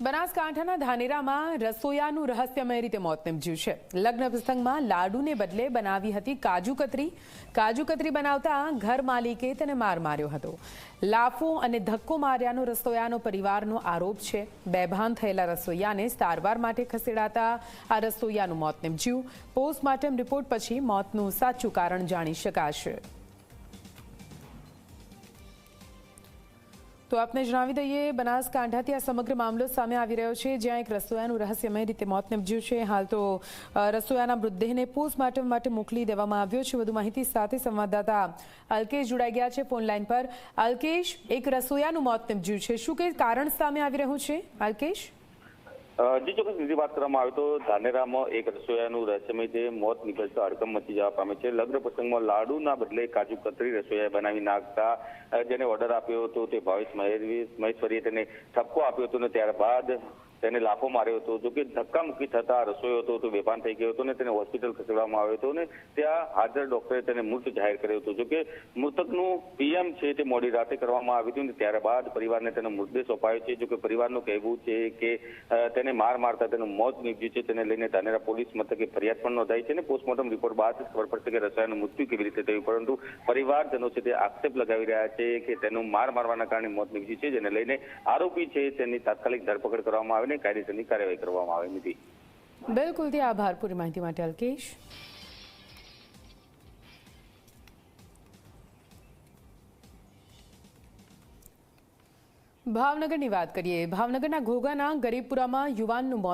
બનાસકાંઠાના ધાનેરામાં રસોયાનું રહસ્યમય રીતે મોત નિપજ્યું છે। લગ્ન પ્રસંગમાં લાડુને બદલે બનાવી હતી કાજુ કતરી બનાવતા ઘર માલિકે તેને માર માર્યો હતો। લાફો અને ધક્કો માર્યાનો રસોયાનો પરિવારનો આરોપ છે। બેભાન થયેલા રસોયાને સારવાર માટે ખસેડાતા આ રસોયાનું મોત નિપજ્યું। પોસ્ટમોર્ટમ રિપોર્ટ પછી મોતનું સાચું કારણ જાણી શકાશે। તો આપને જણાવી દઈએ, બનાસકાંઠાથી આ સમગ્ર મામલો સામે આવી રહ્યો છે, જ્યાં એક રસોયાનું રહસ્યમય રીતે મોત નિપજ્યું છે। હાલ તો રસોયાના મૃતદેહને પોસ્ટમોર્ટમ માટે મોકલી દેવામાં આવ્યો છે। વધુ માહિતી સાથે સંવાદદાતા અલ્કેશ જોડાઈ ગયા છે ફોન લાઈન પર। અલ્કેશ, એક રસોયાનું મોત નિપજ્યું છે, શું કે કારણ સામે આવી રહ્યું છે અલ્કેશ? જી ચોક્કસ બીજી વાત કરવામાં આવે તો ધાનેરામાં એક રસોયાનું રહસ્યમય મોત નીકળતા હડકંપ મચી જવા પામે છે। લગ્ન પ્રસંગમાં લાડુના બદલે કાજુ કતરી રસોયા બનાવી નાખતા જેને ઓર્ડર આપ્યો હતો તે ભાવેશ મહેશ્વરીએ તેને ઠપકો આપ્યો હતો ને ત્યારબાદ તેને લાફો માર્યો હતો। જો કે ધક્કામુક્કી થતા રસોયો હતો તો બેભાન થઈ ગયો હતો ને તેને હોસ્પિટલ ખસેડવામાં આવ્યો હતો ને ત્યાં હાજર ડોક્ટરે તેને મૃત જાહેર કર્યો હતો। જો કે મૃતકનું પીએમ છે તે મોડી રાતે કરવામાં આવ્યું હતું ને ત્યારબાદ પરિવારને તેનો મૃતદેહ સોંપાયો છે। જો કે પરિવારનું કહેવું છે કે તેને માર મારતા તેનું મોત નીપજ્યું છે। તેને લઈને ધાનેરા પોલીસ મથકે ફરિયાદ પણ નોંધાઈ છે ને પોસ્ટમોર્ટમ રિપોર્ટ બાદ ખબર પડશે કે રસોયાનું મૃત્યુ કેવી રીતે થયું, પરંતુ પરિવારજનો છે તે આક્ષેપ લગાવી રહ્યા છે કે તેનું માર મારવાના કારણે મોત નીપજ્યું છે, જેને લઈને આરોપી છે તેની તાત્કાલિક ધરપકડ કરવામાં આવે ને કાયદેસરની કાર્યવાહી કરવામાં આવે। નિધિ, બિલકુલ, આભાર પૂરી માહિતી માટે અલ્કેશ। ભાવનગરની વાત કરીએ। ભાવનગરના ઘોઘાના ગરીબપુરામાં યુવાનનું મોત